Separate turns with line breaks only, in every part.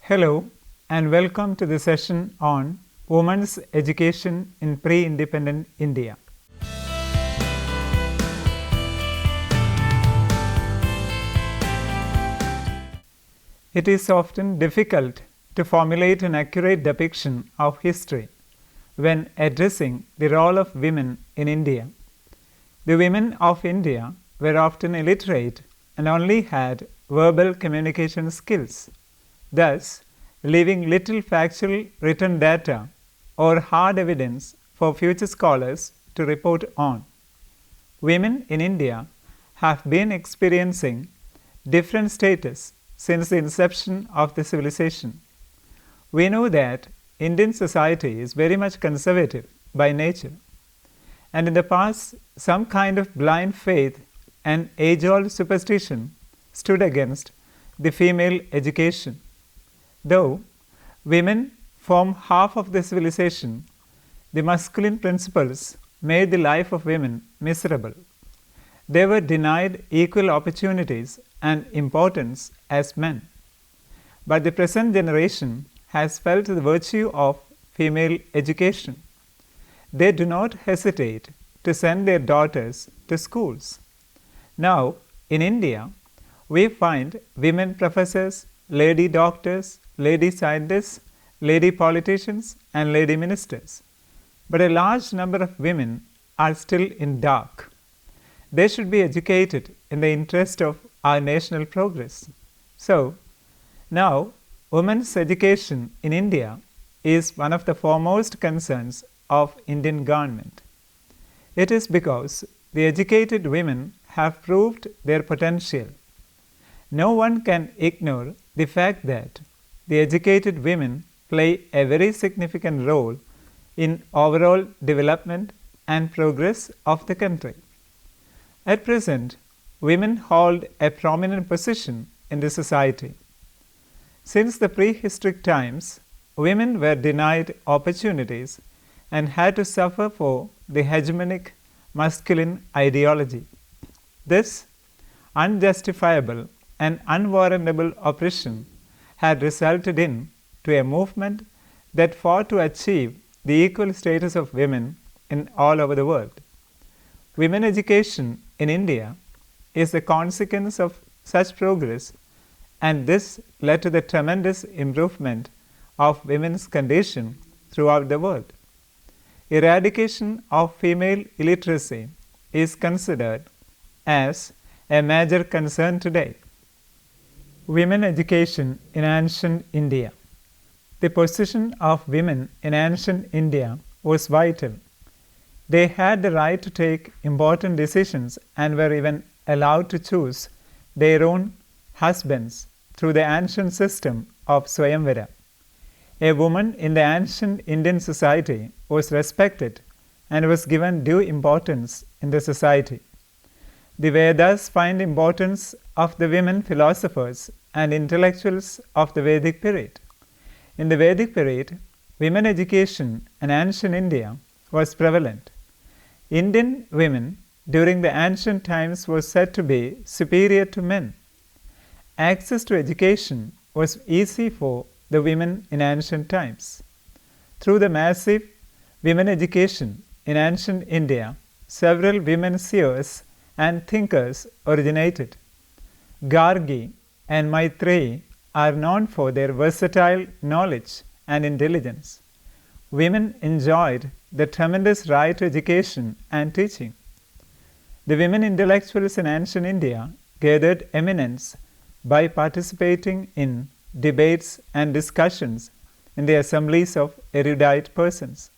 Hello and welcome to the session on Women's Education in Pre-Independent India. It is often difficult to formulate an accurate depiction of history when addressing the role of women in India. The women of India were often illiterate and only had verbal communication skills, thus leaving little factual written data or hard evidence for future scholars to report on. Women in India have been experiencing different status since the inception of the civilization. We know that Indian society is very much conservative by nature, and in the past, some kind of blind faith and age-old superstition stood against the female education. Though women form half of the civilization, the masculine principles made the life of women miserable. They were denied equal opportunities and importance as men. But the present generation has felt the virtue of female education. They do not hesitate to send their daughters to schools. Now, in India, we find women professors, lady doctors, lady scientists, lady politicians, and lady ministers. But a large number of women are still in dark. They should be educated in the interest of our national progress. So, now, women's education in India is one of the foremost concerns of Indian government. It is because the educated women have proved their potential. No one can ignore the fact that the educated women play a very significant role in overall development and progress of the country. At present, women hold a prominent position in the society. Since the prehistoric times, women were denied opportunities and had to suffer for the hegemonic masculine ideology. This unjustifiable and unwarrantable oppression had resulted in a movement that fought to achieve the equal status of women in all over the world. Women education in India is a consequence of such progress, and this led to the tremendous improvement of women's condition throughout the world. Eradication of female illiteracy is considered as a major concern today. Women education in ancient India. The position of women in ancient India was vital. They had the right to take important decisions and were even allowed to choose their own husbands through the ancient system of Swayamvara. A woman in the ancient Indian society was respected and was given due importance in the society. The Vedas find importance of the women philosophers and intellectuals of the Vedic period. In the Vedic period, women education in ancient India was prevalent. Indian women during the ancient times were said to be superior to men. Access to education was easy for the women in ancient times. Through the massive women education in ancient India, several women seers and thinkers originated. Gargi and Maitreyi are known for their versatile knowledge and intelligence. Women enjoyed the tremendous right to education and teaching. The women intellectuals in ancient India gathered eminence by participating in debates and discussions in the assemblies of erudite persons.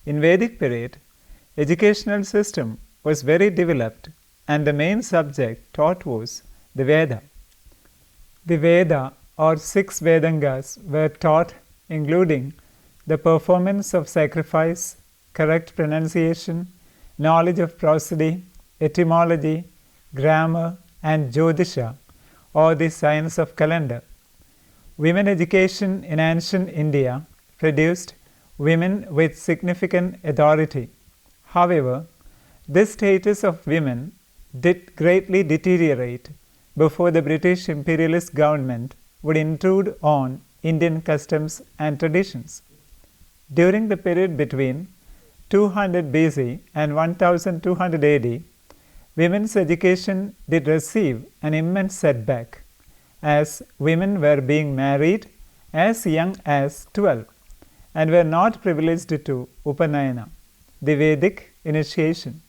In Vedic period, educational system was very developed and the main subject taught was the Veda. The Veda or 6 Vedangas were taught, including the performance of sacrifice, correct pronunciation, knowledge of prosody, etymology, grammar, and Jyotisha, or the science of calendar. Women education in ancient India produced women with significant authority. However, this status of women did greatly deteriorate before the British imperialist government would intrude on Indian customs and traditions. During the period between 200 BC and 1200 AD, women's education did receive an immense setback, as women were being married as young as 12 and were not privileged to Upanayana, the Vedic initiation.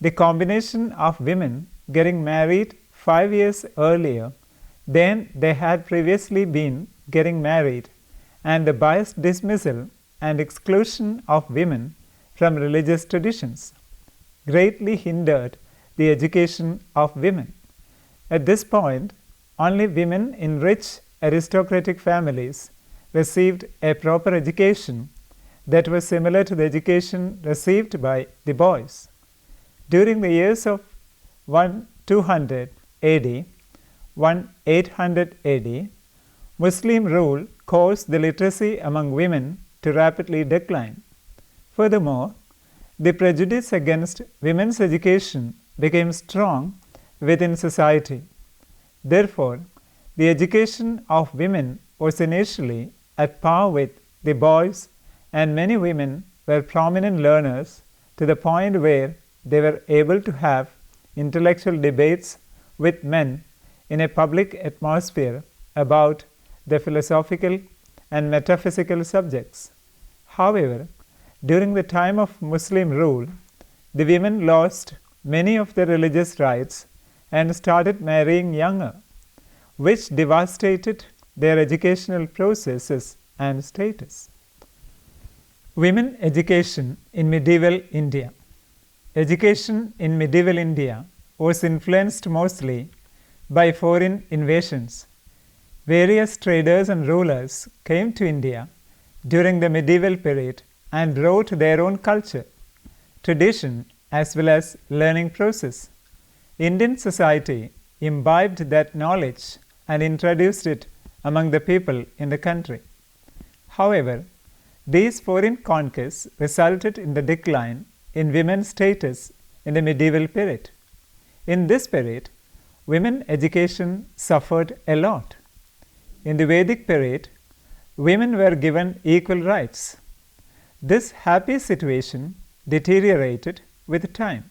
The combination of women getting married 5 years earlier than they had previously been getting married, and the biased dismissal and exclusion of women from religious traditions greatly hindered the education of women. At this point, only women in rich aristocratic families received a proper education that was similar to the education received by the boys. During the years of 1200 AD, 1800 AD, Muslim rule caused the literacy among women to rapidly decline. Furthermore, the prejudice against women's education became strong within society. Therefore, the education of women was initially at par with the boys, and many women were prominent learners to the point where they were able to have intellectual debates with men in a public atmosphere about the philosophical and metaphysical subjects. However, during the time of Muslim rule, the women lost many of their religious rights and started marrying younger, which devastated their educational processes and status. Women education in medieval India. Education in medieval India was influenced mostly by foreign invasions. Various traders and rulers came to India during the medieval period and brought their own culture, tradition, as well as learning process. Indian society imbibed that knowledge and introduced it among the people in the country. However, these foreign conquests resulted in the decline in women's status in the medieval period. In this period, women education suffered a lot. In the Vedic period, women were given equal rights. This happy situation deteriorated with time.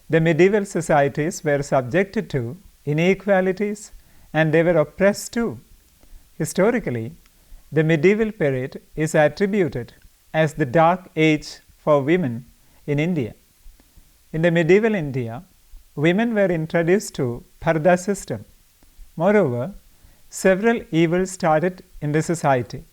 The medieval societies were subjected to inequalities and they were oppressed too. Historically, the medieval period is attributed as the dark age for women in India. In the medieval India, women were introduced to Parda system. Moreover, several evils started in the society.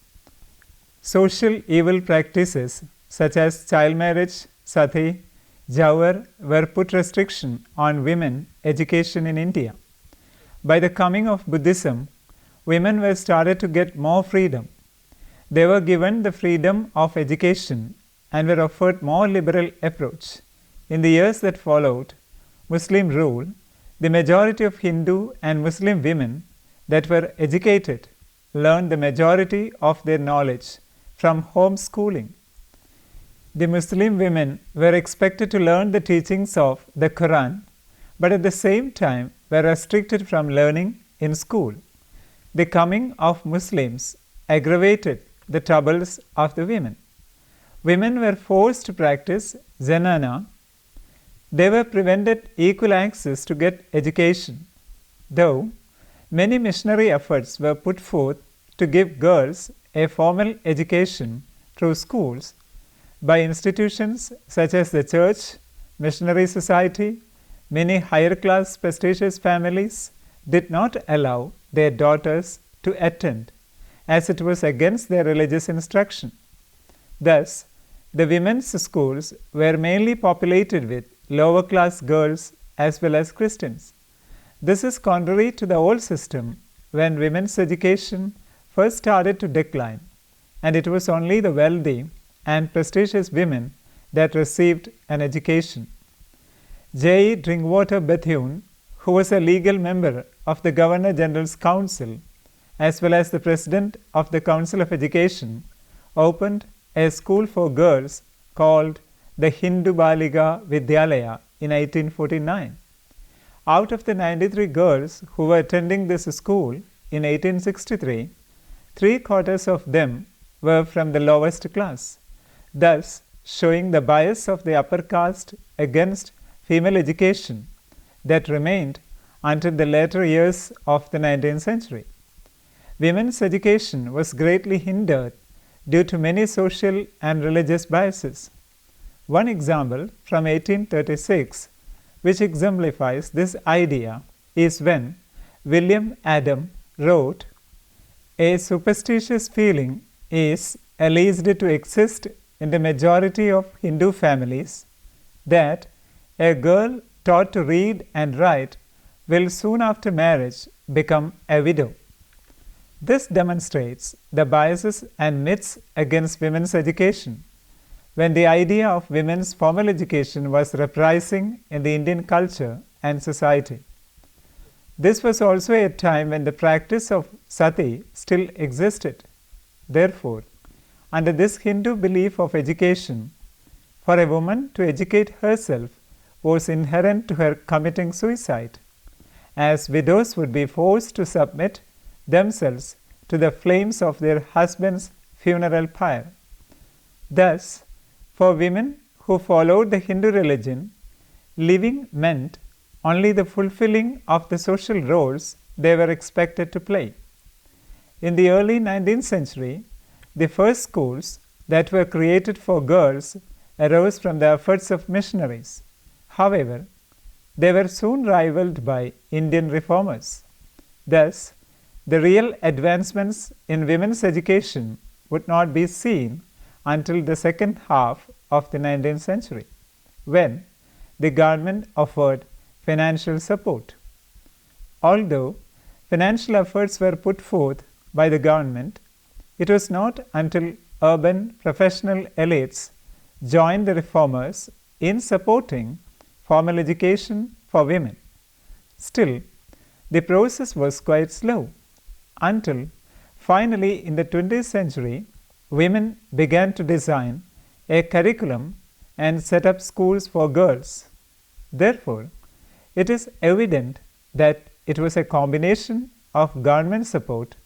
Social evil practices such as child marriage, sati, jawar were put restriction on women education in India. By the coming of Buddhism, women were started to get more freedom. They were given the freedom of education and were offered more liberal approach. In the years that followed Muslim rule, the majority of Hindu and Muslim women that were educated learned the majority of their knowledge from home schooling. The Muslim women were expected to learn the teachings of the Quran, but at the same time were restricted from learning in school. The coming of Muslims aggravated the troubles of the women. Women were forced to practice zenana. They were prevented equal access to get education, though many missionary efforts were put forth to give girls a formal education through schools by institutions such as the church, missionary society. Many higher class prestigious families did not allow their daughters to attend, as it was against their religious instruction. Thus, the women's schools were mainly populated with lower class girls as well as Christians. This is contrary to the old system when women's education first started to decline, and it was only the wealthy and prestigious women that received an education. J. E. Drinkwater Bethune, who was a legal member of the Governor General's Council as well as the President of the Council of Education, opened a school for girls called the Hindu Baliga Vidyalaya in 1849. Out of the 93 girls who were attending this school in 1863, 3/4 of them were from the lowest class, thus showing the bias of the upper caste against female education that remained until the later years of the 19th century. Women's education was greatly hindered due to many social and religious biases. One example from 1836, which exemplifies this idea, is when William Adam wrote, "A superstitious feeling is alleged to exist in the majority of Hindu families that a girl taught to read and write will soon after marriage become a widow." This demonstrates the biases and myths against women's education when the idea of women's formal education was reprising in the Indian culture and society. This was also a time when the practice of sati still existed. Therefore, under this Hindu belief of education, for a woman to educate herself was inherent to her committing suicide, as widows would be forced to submit themselves to the flames of their husband's funeral pyre. Thus, for women who followed the Hindu religion, living meant only the fulfilling of the social roles they were expected to play. In the early 19th century, the first schools that were created for girls arose from the efforts of missionaries. However, they were soon rivaled by Indian reformers. Thus, the real advancements in women's education would not be seen until the second half of the 19th century, when the government offered financial support. Although financial efforts were put forth by the government, it was not until urban professional elites joined the reformers in supporting formal education for women. Still, the process was quite slow until finally in the 20th century, women began to design a curriculum and set up schools for girls. Therefore, it is evident that it was a combination of government support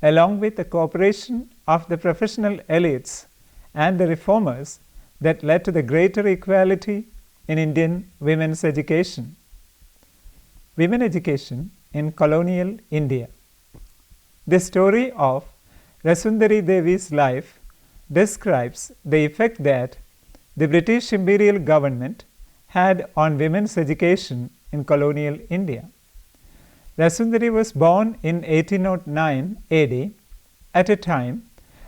along with the cooperation of the professional elites and the reformers that led to the greater equality in Indian women's education. Women education in colonial India. The story of Rasundari Devi's life describes the effect that the British imperial government had on women's education in colonial India. Rasundari was born in 1809 AD at a time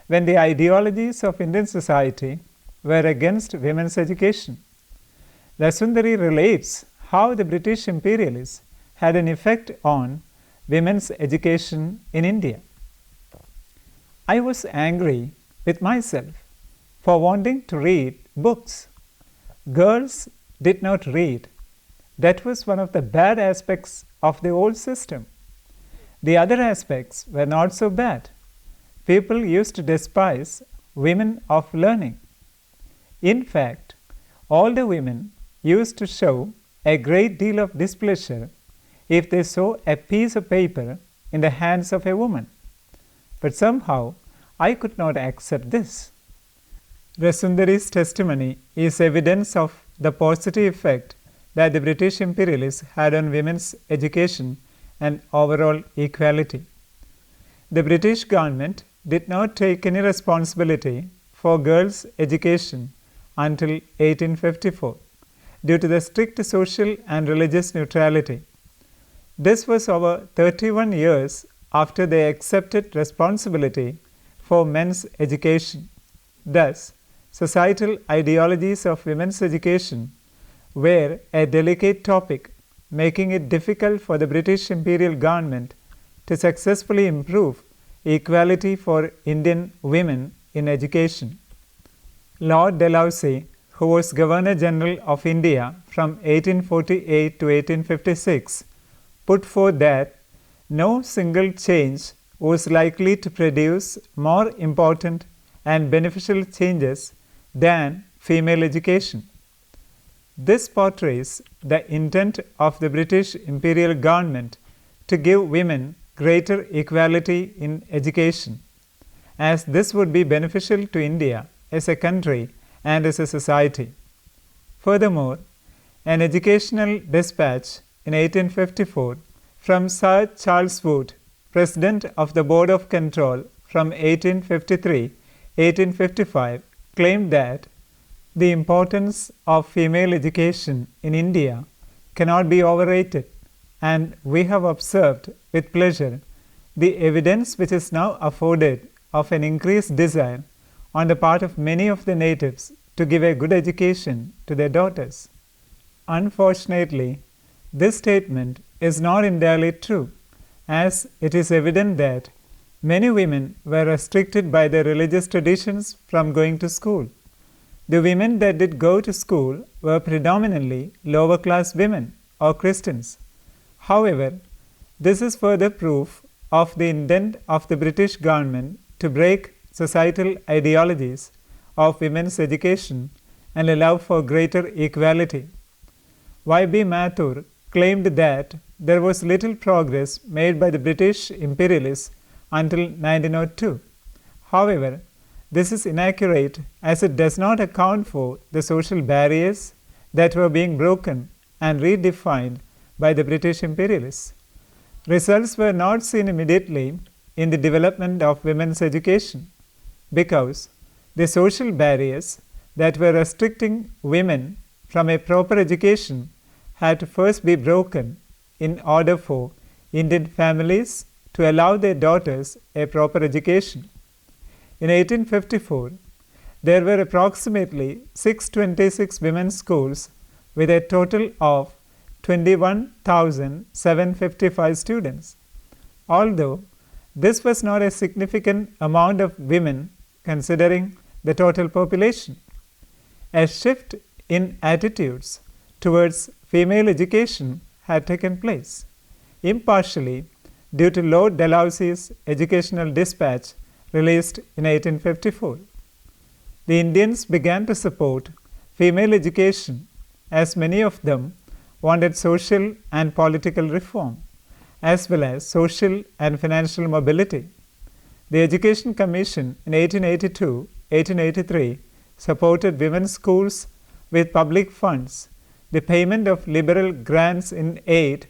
when the ideologies of Indian society were against women's education. Rasundari relates how the British imperialists had an effect on women's education in India. I was angry with myself for wanting to read books. Girls did not read. That was one of the bad aspects of the old system. The other aspects were not so bad. People used to despise women of learning. In fact, all the women used to show a great deal of displeasure if they saw a piece of paper in the hands of a woman. But somehow I could not accept this. Rasundari's testimony is evidence of the positive effect that the British imperialists had on women's education and overall equality. The British government did not take any responsibility for girls' education until 1854 due to the strict social and religious neutrality. This was over 31 years after they accepted responsibility for men's education. Thus, societal ideologies of women's education were a delicate topic, making it difficult for the British imperial government to successfully improve equality for Indian women in education. Lord Dalhousie, who was Governor General of India from 1848 to 1856, put forth that no single change was likely to produce more important and beneficial changes than female education. This portrays the intent of the British imperial government to give women greater equality in education. as this would be beneficial to India as a country and as a society. Furthermore, an educational dispatch in 1854 from Sir Charles Wood, President of the Board of Control from 1853-1855, claimed that the importance of female education in India cannot be overrated, and we have observed with pleasure the evidence which is now afforded of an increased desire on the part of many of the natives to give a good education to their daughters. Unfortunately, this statement is not entirely true, as it is evident that many women were restricted by their religious traditions from going to school. The women that did go to school were predominantly lower class women or Christians. However, this is further proof of the intent of the British government to break societal ideologies of women's education and allow for greater equality. Y.B. Mathur claimed that there was little progress made by the British imperialists until 1902. However, this is inaccurate as it does not account for the social barriers that were being broken and redefined by the British imperialists. Results were not seen immediately in the development of women's education because the social barriers that were restricting women from a proper education had to first be broken in order for Indian families to allow their daughters a proper education. In 1854, there were approximately 626 women's schools with a total of 21,755 students. Although this was not a significant amount of women considering the total population, a shift in attitudes towards female education had taken place, impartially due to Lord Dalhousie's educational dispatch released in 1854. The Indians began to support female education as many of them wanted social and political reform, as well as social and financial mobility. The Education Commission in 1882-1883 supported women's schools with public funds, the payment of liberal grants in aid,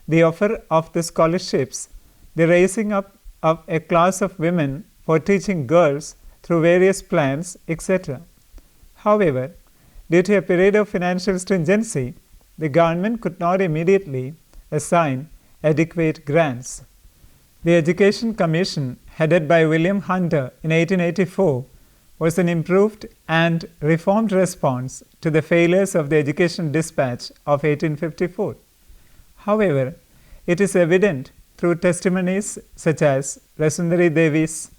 the offer of the scholarships, the raising up of a class of women for teaching girls through various plans, etc. However, due to a period of financial stringency, the government could not immediately assign adequate grants. The Education Commission, headed by William Hunter in 1884, was an improved and reformed response to the failures of the Education Dispatch of 1854. However, it is evident through testimonies such as Rasundari Devi's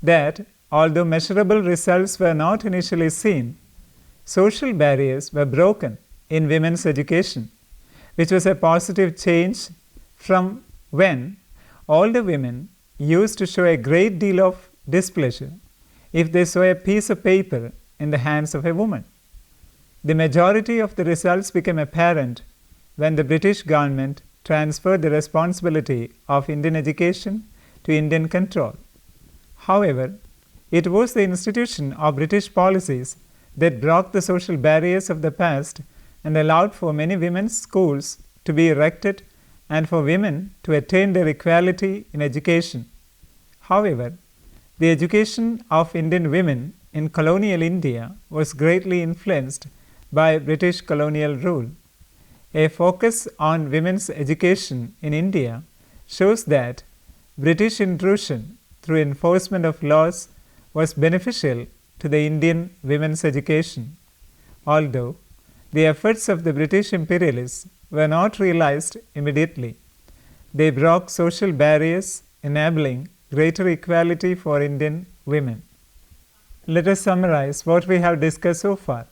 that although measurable results were not initially seen, social barriers were broken in women's education, which was a positive change from when older women used to show a great deal of displeasure if they saw a piece of paper in the hands of a woman. The majority of the results became apparent when the British government transferred the responsibility of Indian education to Indian control. However, it was the institution of British policies that broke the social barriers of the past and allowed for many women's schools to be erected and for women to attain their equality in education. However, the education of Indian women in colonial India was greatly influenced by British colonial rule. A focus on women's education in India shows that British intrusion through enforcement of laws was beneficial to the Indian women's education, although the efforts of the British imperialists were not realized immediately. They broke social barriers, enabling greater equality for Indian women. Let us summarize what we have discussed so far.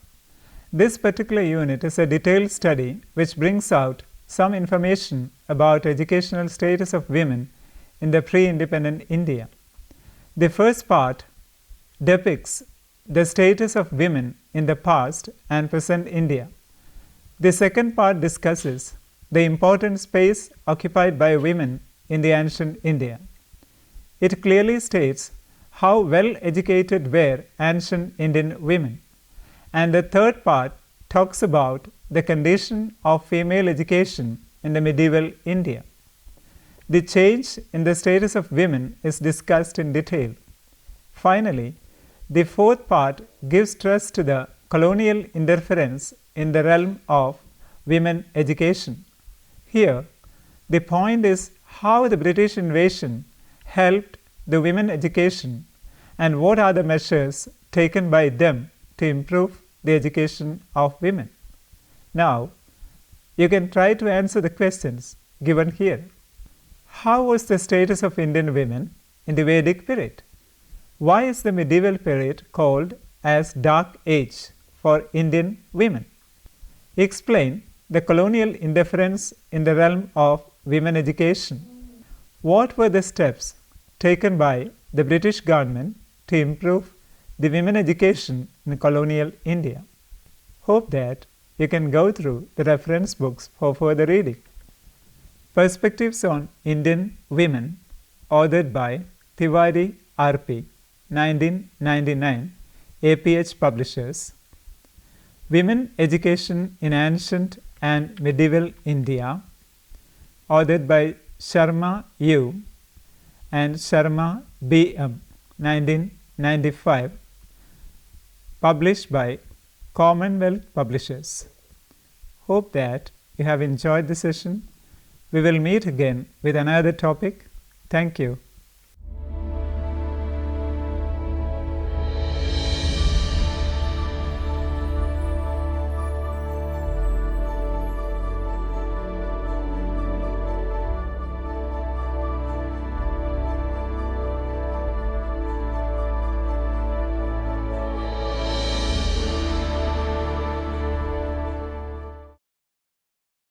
This particular unit is a detailed study which brings out some information about educational status of women in the pre-independent India. The first part depicts the status of women in the past and present India. The second part discusses the important space occupied by women in the ancient India. It clearly states how well educated were ancient Indian women. And the third part talks about the condition of female education in the medieval India. The change in the status of women is discussed in detail. Finally, the fourth part gives stress to the colonial interference in the realm of women education. Here, the point is how the British invasion helped the women education and what are the measures taken by them to improve the education of women. Now, you can try to answer the questions given here. How was the status of Indian women in the Vedic period? Why is the medieval period called as Dark Age for Indian women? Explain the colonial interference in the realm of women education. What were the steps taken by the British government to improve the women education in colonial India? Hope that you can go through the reference books for further reading. Perspectives on Indian Women, authored by Tiwari R.P., 1999, APH Publishers. Women Education in Ancient and Medieval India, authored by Sharma U. and Sharma B.M., 1995, published by Commonwealth Publishers. Hope that you have enjoyed the session. We will meet again with another topic. Thank you.